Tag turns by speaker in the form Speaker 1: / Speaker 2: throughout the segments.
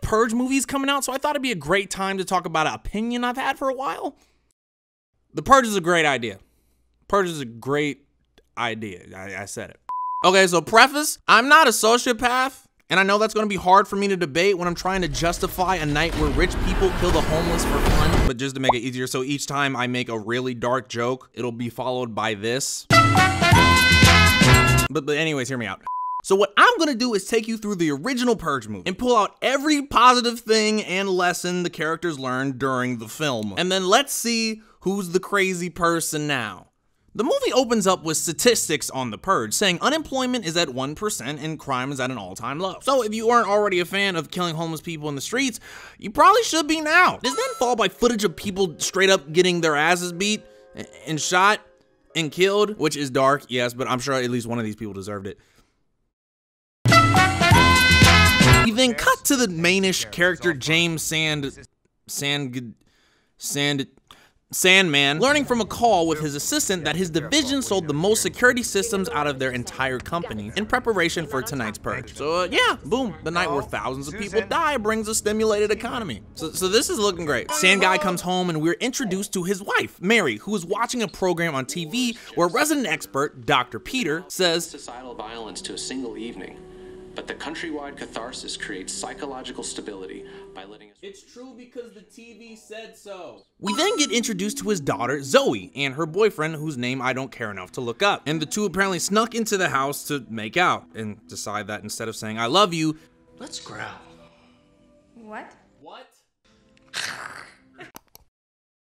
Speaker 1: Purge movies coming out, so I thought it'd be a great time to talk about an opinion I've had for a while. The Purge is a great idea. Purge is a great idea. I said it. Okay, so preface, I'm not a sociopath, and I know that's gonna be hard for me to debate when I'm trying to justify a night where rich people kill the homeless for fun, but just to make it easier, so each time I make a really dark joke, it'll be followed by this. But anyways, hear me out. So what I'm gonna do is take you through the original Purge movie and pull out every positive thing and lesson the characters learned during the film. And then let's see who's the crazy person now. The movie opens up with statistics on the Purge, saying unemployment is at 1% and crime is at an all-time low. So if you aren't already a fan of killing homeless people in the streets, you probably should be now. This then followed by footage of people straight up getting their asses beat and shot and killed, which is dark, yes, but I'm sure at least one of these people deserved it. We then cut to the mainish character James Sandman learning from a call with his assistant that his division sold the most security systems out of their entire company in preparation for tonight's Purge. So yeah, boom, the night where thousands of people die brings a stimulated economy. So this is looking great. Sand Guy comes home and we're introduced to his wife, Mary, who is watching a program on TV where resident expert, Dr. Peter, says
Speaker 2: societal violence to a single evening, but the countrywide catharsis creates psychological stability by letting us...
Speaker 1: It's true because the TV said so. We then get introduced to his daughter, Zoe, and her boyfriend, whose name I don't care enough to look up. And the two apparently snuck into the house to make out and decide that instead of saying, I love you,
Speaker 2: let's growl.
Speaker 3: What?
Speaker 1: What?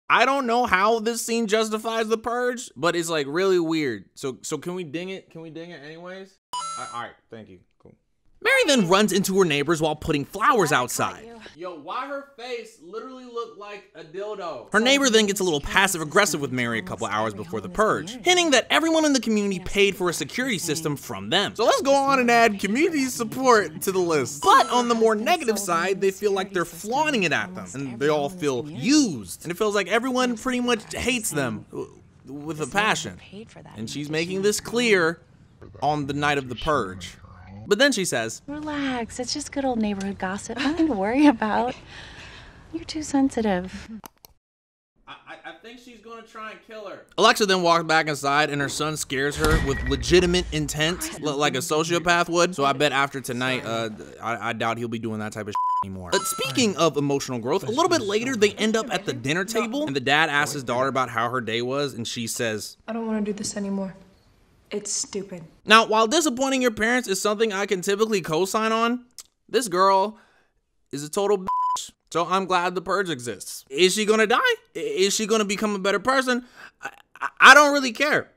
Speaker 1: I don't know how this scene justifies the Purge, but it's like really weird. So can we ding it? Can we ding it anyways? All right, thank you. Cool. Mary then runs into her neighbors while putting flowers outside. Yo, why her face literally looked like a dildo? Her neighbor then gets a little passive aggressive with Mary a couple hours before the Purge, hinting that everyone in the community paid for a security system from them. So let's go on and add community support to the list. But on the more negative side, they feel like they're flaunting it at them, and they all feel used. And it feels like everyone pretty much hates them with a passion. And she's making this clear on the night of the Purge. But then she says,
Speaker 3: relax, it's just good old neighborhood gossip. Nothing to worry about. You're too sensitive.
Speaker 1: I think she's gonna try and kill her. Alexa then walks back inside and her son scares her with legitimate intent, like a sociopath would. So I bet after tonight, I doubt he'll be doing that type of anymore. But speaking of emotional growth, a little bit later, they end up at the dinner table and the dad asks his daughter about how her day was and she says,
Speaker 4: I don't want to do this anymore. It's stupid.
Speaker 1: Now, while disappointing your parents is something I can typically co-sign on, this girl is a total bitch. So I'm glad the Purge exists. Is she gonna die? Is she gonna become a better person? I don't really care.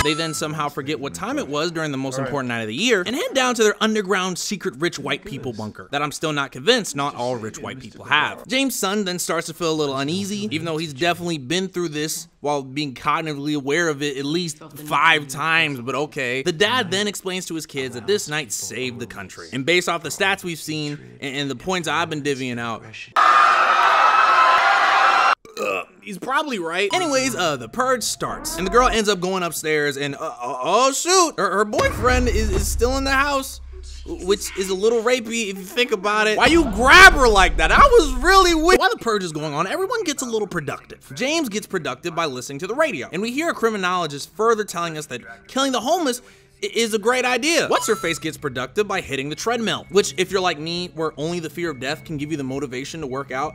Speaker 1: They then somehow forget what time it was during the most important night of the year and head down to their underground secret rich white people bunker that I'm still not convinced not all rich white people have. James' son then starts to feel a little uneasy, even though he's definitely been through this while being cognitively aware of it at least 5 times, but okay. The dad then explains to his kids that this night saved the country. And based off the stats we've seen and the points I've been divvying out, he's probably right. Anyways, the Purge starts, and the girl ends up going upstairs, and oh shoot, her boyfriend is still in the house, which is a little rapey if you think about it. Why you grab her like that? I was really weak. While the Purge is going on, everyone gets a little productive. James gets productive by listening to the radio, and we hear a criminologist further telling us that killing the homeless is a great idea. What's-her-face gets productive by hitting the treadmill, which if you're like me, where only the fear of death can give you the motivation to work out,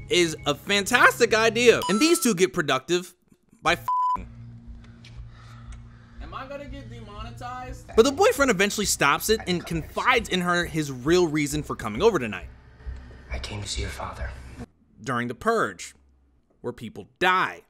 Speaker 1: is a fantastic idea. And these two get productive by f***ing. Am I gonna get demonetized? But the boyfriend eventually stops it and confides in her his real reason for coming over tonight.
Speaker 2: I came to see your father.
Speaker 1: During the Purge, where people die.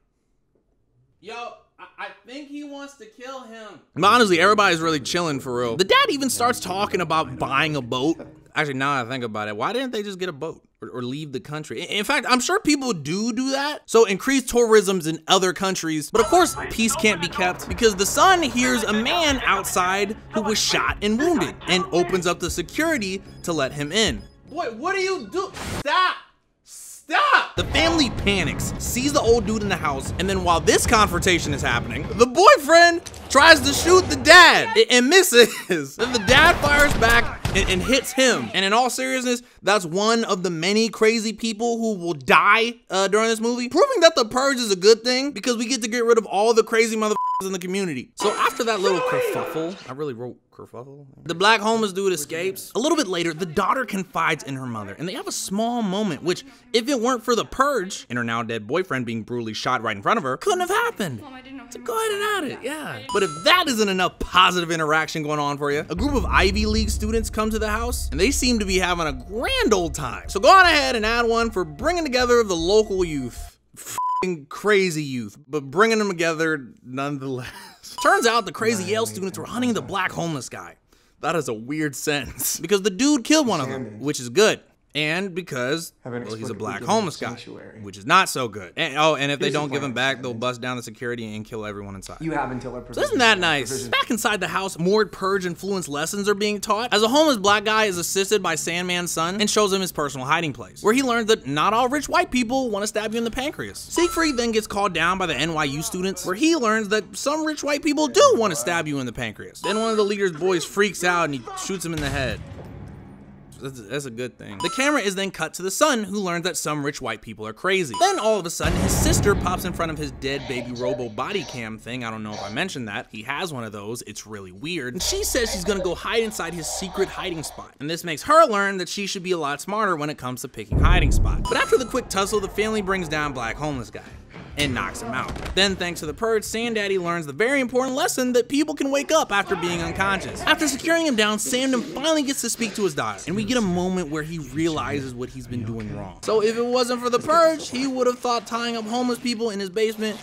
Speaker 1: Yo, I think he wants to kill him. But honestly, everybody's really chilling for real. The dad even starts talking about buying a boat. Actually, now that I think about it, why didn't they just get a boat or leave the country? In fact, I'm sure people do that. So increase tourisms in other countries. But of course, peace can't be kept because the son hears a man outside who was shot and wounded and opens up the security to let him in. Boy, what do you do? Stop! Stop! The family panics, sees the old dude in the house, and then while this confrontation is happening, the boyfriend tries to shoot the dad and misses. Then the dad fires back and hits him. And in all seriousness, that's one of the many crazy people who will die during this movie, proving that the purge is a good thing because we get to get rid of all the crazy motherfuckers in the community. So after that little kerfuffle, I really wrote kerfuffle. The black homeless dude escapes. A little bit later, the daughter confides in her mother, and they have a small moment, which, if it weren't for the purge and her now dead boyfriend being brutally shot right in front of her, couldn't have happened.
Speaker 4: Mom, I didn't know.
Speaker 1: So go ahead and add it, yeah. But if that isn't enough positive interaction going on for you, a group of Ivy League students come to the house, and they seem to be having a grand old time. So go on ahead and add one for bringing together the local youth. Crazy youth, but bringing them together nonetheless. Turns out the crazy Yale students were hunting the black homeless guy. That is a weird sentence because the dude killed one of them, which is good. And because, well, he's a black homeless guy, which is not so good. And if they don't give him back, they'll bust down the security and kill everyone inside.
Speaker 5: You have until our
Speaker 1: So isn't that nice? Back inside the house, more purge influence lessons are being taught as a homeless black guy is assisted by Sandman's son and shows him his personal hiding place, where he learns that not all rich white people want to stab you in the pancreas. Siegfried then gets called down by the NYU students, where he learns that some rich white people do want to stab you in the pancreas. Then one of the leader's boys freaks out and he shoots him in the head. That's a good thing. The camera is then cut to the son, who learns that some rich white people are crazy. Then all of a sudden, his sister pops in front of his dead baby robo body cam thing. I don't know if I mentioned that. He has one of those. It's really weird. And she says she's gonna go hide inside his secret hiding spot. And this makes her learn that she should be a lot smarter when it comes to picking hiding spots. But after the quick tussle, the family brings down black homeless guy and knocks him out. Then, thanks to the purge, Sanddaddy learns the very important lesson that people can wake up after being unconscious. After securing him down, Samden finally gets to speak to his daughter, and we get a moment where he realizes what he's been doing wrong. So if it wasn't for the purge, he would have thought tying up homeless people in his basement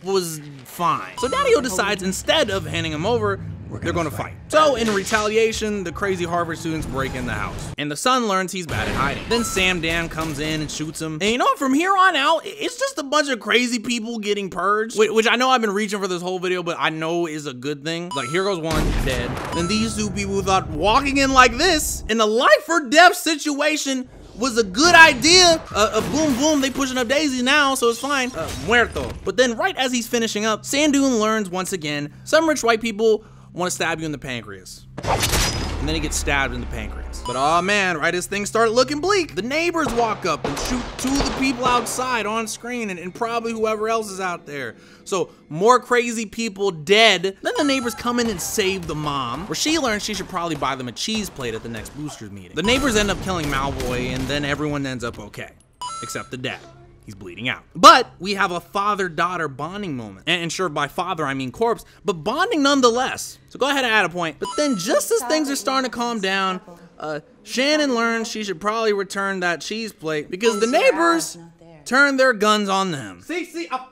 Speaker 1: was fine. So Daddy-O decides instead of handing him over, they're gonna fight. So in retaliation, the crazy Harvard students break in the house, and the son learns he's bad at hiding. Then Sam Dan comes in and shoots him. And you know, from here on out, it's just a bunch of crazy people getting purged, which I know I've been reaching for this whole video, but I know is a good thing. Like, here goes one, dead. Then these two people who thought walking in like this in a life or death situation was a good idea. Boom, boom, they pushing up daisies now, so it's fine. Muerto. But then right as he's finishing up, Sandoon learns once again, some rich white people want to stab you in the pancreas. And then he gets stabbed in the pancreas. But oh man, right as things start looking bleak, the neighbors walk up and shoot two of the people outside on screen and probably whoever else is out there. So more crazy people dead. Then the neighbors come in and save the mom, where she learns she should probably buy them a cheese plate at the next boosters meeting. The neighbors end up killing Malboy, and then everyone ends up okay, except the dad. He's bleeding out. But we have a father-daughter bonding moment. And sure, by father, I mean corpse, but bonding nonetheless. So go ahead and add a point. But then just as things are starting to calm down, Shannon learns she should probably return that cheese plate because the neighbors turn their guns on them.
Speaker 5: See, I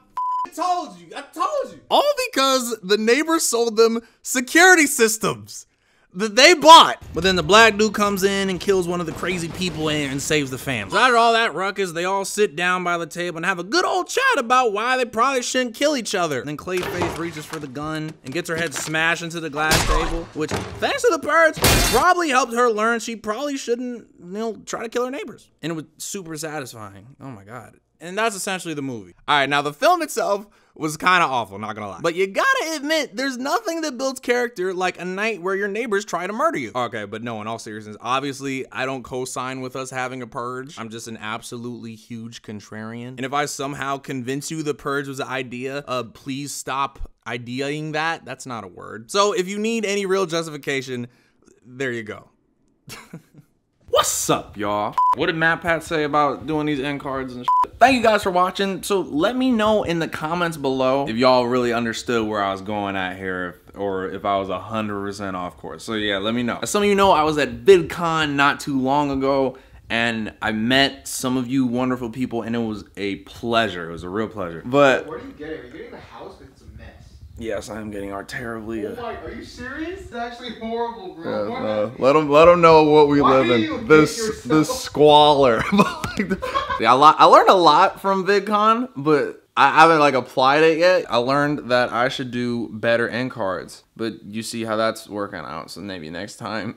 Speaker 5: told you.
Speaker 1: All because the neighbors sold them security systems that they bought. But then the black dude comes in and kills one of the crazy people and saves the family. So after all that ruckus, they all sit down by the table and have a good old chat about why they probably shouldn't kill each other. And then Clayface reaches for the gun and gets her head smashed into the glass table, which, thanks to the purge, probably helped her learn she probably shouldn't, try to kill her neighbors. And it was super satisfying. Oh my God. And that's essentially the movie. All right, now the film itself was kind of awful, not gonna lie. But you gotta admit, there's nothing that builds character like a night where your neighbors try to murder you. Okay, but no, in all seriousness, obviously, I don't co-sign with us having a purge. I'm just an absolutely huge contrarian. And if I somehow convince you the purge was an idea, please stop ideaing that. That's not a word. So if you need any real justification, there you go. What's up, y'all? What did Matt Pat say about doing these end cards and shit? Thank you guys for watching. So let me know in the comments below if y'all really understood where I was going at here, or if I was 100% off course. So yeah, let me know. As some of you know, I was at VidCon not too long ago, and I met some of you wonderful people, and it was a pleasure. It was a real pleasure. But
Speaker 5: Where do you get it? Are you getting the house? It's a mess.
Speaker 1: yes, I am getting our terribly.
Speaker 5: Oh my, are you serious? It's actually horrible, bro.
Speaker 1: Let them know what we
Speaker 5: Why
Speaker 1: live
Speaker 5: do you
Speaker 1: in.
Speaker 5: hate
Speaker 1: This
Speaker 5: yourself?
Speaker 1: squalor. Yeah, I learned a lot from VidCon, but I haven't applied it yet. I learned that I should do better end cards, but you see how that's working out, so maybe next time.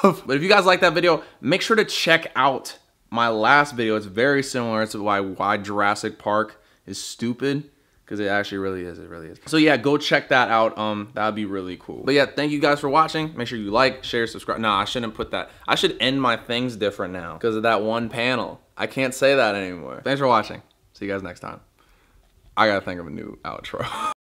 Speaker 1: But if you guys like that video, make sure to check out my last video. It's very similar to why Jurassic Park is stupid,
Speaker 6: Because it actually really is. It really is. So yeah, go check that out. That'd be really cool. But yeah, thank you guys for watching. Make sure you like, share, subscribe. Nah, I shouldn't put that. I should end my things different now because of that one panel. I can't say that anymore. Thanks for watching. See you guys next time. I gotta think of a new outro.